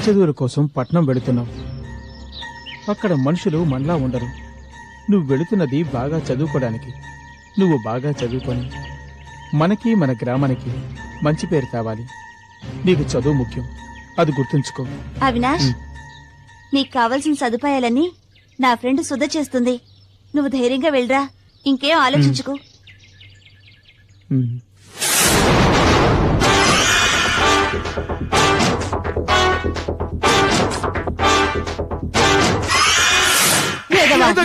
చదువుల కోసం పట్నం వెళుతున్నావు. అక్కడ మనుషులు మనలా ఉండరు. నువ్వు వెళుతున్నది బాగా చదువుకోవడానికి. నువ్వు బాగా చదువుకొని మనకి మన గ్రామానికి మంచి పేరు కావాలి. నీకు చదువు ముఖ్యం, అది గుర్తుంచుకో. అవినాష్, నీకు కావలసిన సదుపాయాలన్నీ నా ఫ్రెండ్ సుధ చేస్తుంది. నువ్వు ధైర్యంగా వెళ్ళరా, ఇంకేం ఆలోచించుకో.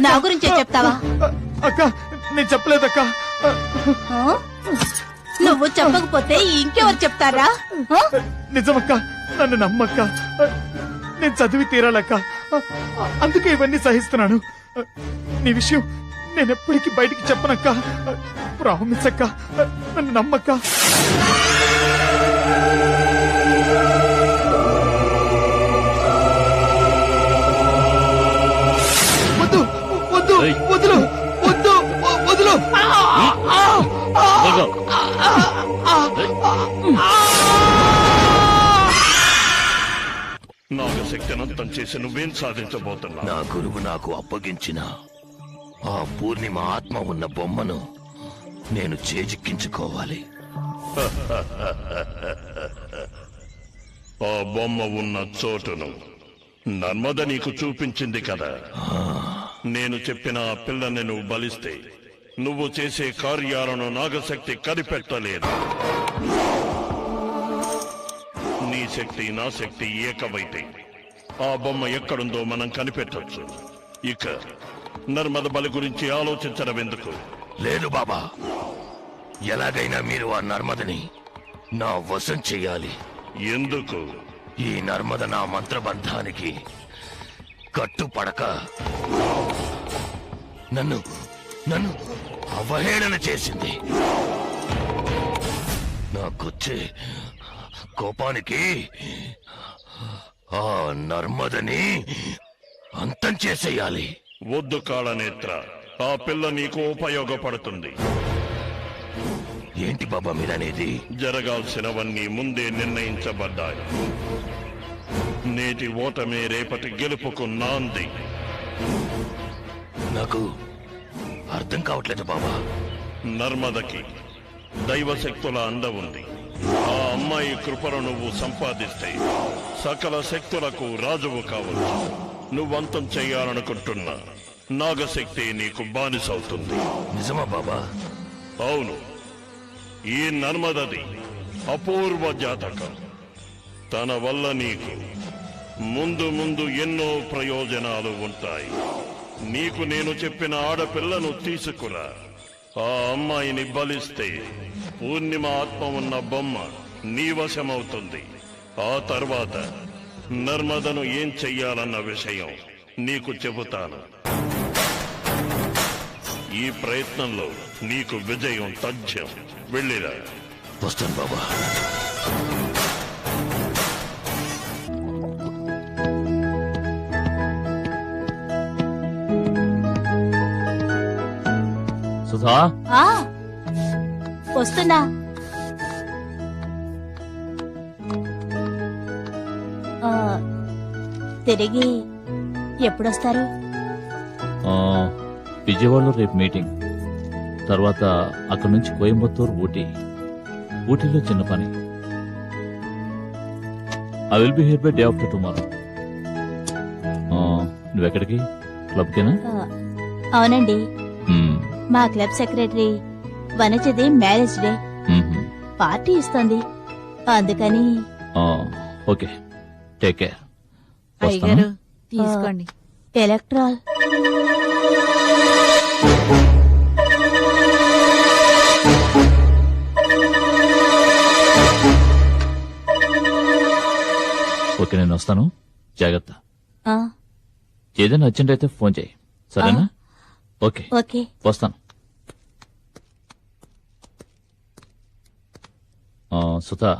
నా గురించే చెప్తావా? అక్క, నేను చెప్పలేదక్క. నువ్వు చెప్పకపోతే ఇంకెవరు చెప్తారా? నిజమక్క, నన్ను నమ్మక్క. నేను చదివి తీరాలక్క, అందుకే ఇవన్నీ సహిస్తున్నాను. నీ విషయం నేనెప్పటికీ బయటికి చెప్పనక్క. ప్రామిస్ అక్క, నన్ను నమ్మక్క. వద్దు వద్దు వదులు వద్దు వదులు. నాగశక్తినంతం చేసి నువ్వేం సాధించబోతున్నా? నా గురువు నాకు అప్పగించిన ఆ పూర్ణిమ ఆత్మ ఉన్న బొమ్మను నేను చేజిక్కించుకోవాలి. ఆ బొమ్మ ఉన్న చోటును నర్మద నీకు చూపించింది కదా. నేను చెప్పిన ఆ పిల్లని నువ్వు బలిస్తే నువ్వు చేసే కార్యాలను నాగశక్తి కనిపెట్టలేదు. నీ శక్తి నా శక్తి ఏకమైతే ఆ బొమ్మ ఎక్కడుందో మనం కనిపెట్టొచ్చు. ఇక నర్మద బలి గురించి ఆలోచించడం ఎందుకు? లేదు బాబా, ఎలాగైనా మీరు ఆ నర్మదని నా వశం చెయ్యాలి. ఎందుకు? ఈ నర్మద నా మంత్రబంధానికి కట్టుపడక నన్ను నన్ను అవహేళన చేసింది. నాకొచ్చే కోపానికి ఆ నర్మదని అంతం చేసేయాలి. వద్దు కాళనేత్ర, ఆ పిల్ల నీకు ఉపయోగపడుతుంది. ఏంటి బాబా మీరనేది? జరగాల్సినవన్నీ ముందే నిర్ణయించబడ్డాయి. నేటి ఓటమే రేపటి గెలుపుకు నాంది. నాకు అర్థం కావట్లేదు బాబా. నర్మదకి దైవశక్తుల అండ ఉంది. ఆ అమ్మాయి కృపను నువ్వు సంపాదిస్తే సకల శక్తులకు రాజువు కావచ్చు. నువ్వంతం చేయాలనుకుంటున్నా నాగశక్తి నీకు బానిసవుతుంది. నిజమా బాబా? అవును. ఈ నర్మదది అపూర్వ జాతకం. తన వల్ల నీకు ముందు ముందు ఎన్నో ప్రయోజనాలు ఉంటాయి. నీకు నేను చెప్పిన ఆడపిల్లను తీసుకురా. ఆ అమ్మాయిని బలిస్తే పూర్ణిమ ఆత్మ ఉన్న బొమ్మ నీ వశమవుతుంది. ఆ తర్వాత నర్మదను ఏం చెయ్యాలన్న విషయం నీకు చెబుతాను. ఈ ప్రయత్నంలో నీకు విజయం తథ్యం. వెళ్ళిరా. వస్తాను బాబా. సుధా, వస్తున్నా. తిరిగి ఎప్పుడొస్తారు? విజయవాడలో రేపు మీటింగ్, తర్వాత అక్కడి నుంచి కోయంబత్తూరు, ఊటీలో చిన్న పని. I will be here by day after tomorrow. నువ్వెక్కడికి? క్లబ్కేనా? అవునండి, మా క్లబ్ సెక్రటరీ వనజది మ్యారేజ్ డే పార్టీ ఇస్తుంది, అందుకని. Okay, take care. అయ్యగారు తీసుకోండి. ఎలక్ట్రాల్. ఓకే, నేను వస్తాను. జాగ్రత్త. ఏదైనా అర్జెంట్ అయితే ఫోన్ చేయి, సరేనా? ఓకే ఓకే, వస్తాను. సుధా,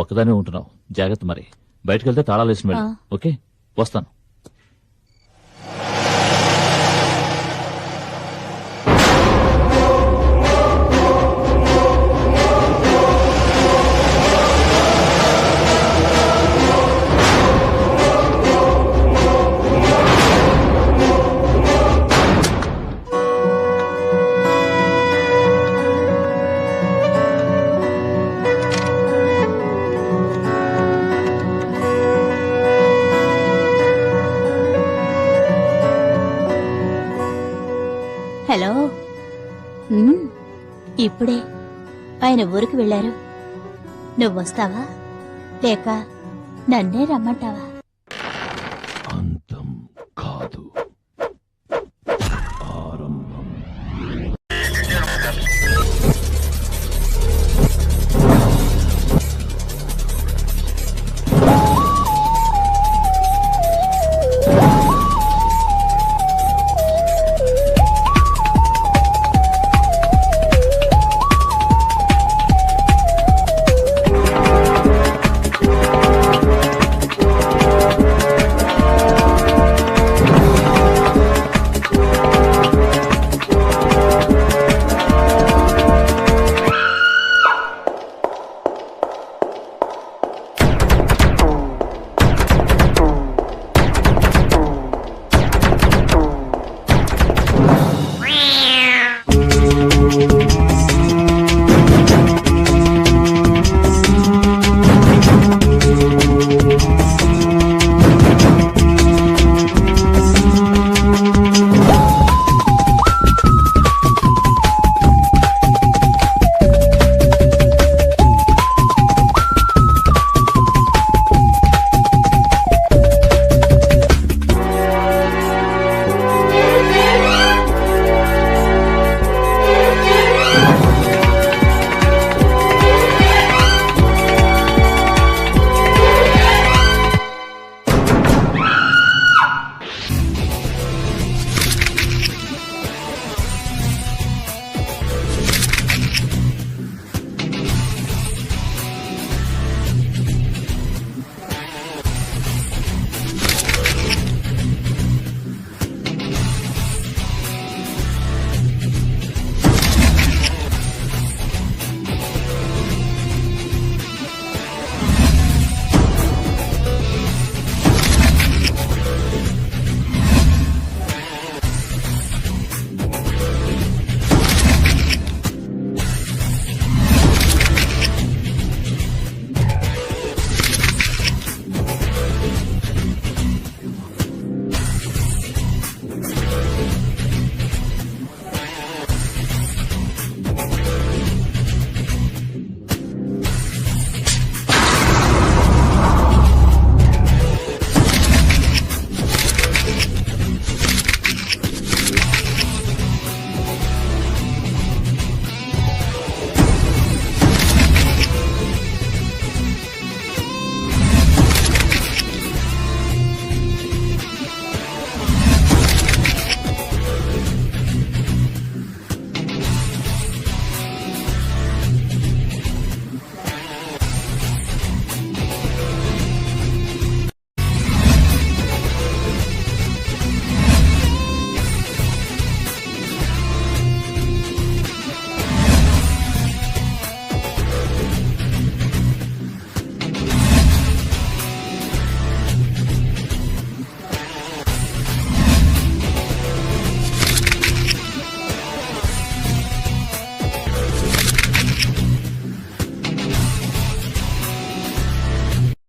ఒక్కదానే ఉంటున్నావు, జాగ్రత్త. మరి బయటకు వెళ్తే తాళాలు వేసిన వెళ్ళు. ఓకే, వస్తాను. హలో ఇప్పుడే ఆయన ఊరికి వెళ్లారు. నువ్వొస్తావా లేక నన్నే రమ్మంటావా? అంతం కాదు, ఆరంభం.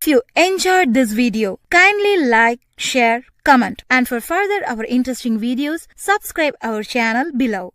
If you enjoyed this video, kindly like, share, comment, and for further our interesting videos, subscribe our channel below.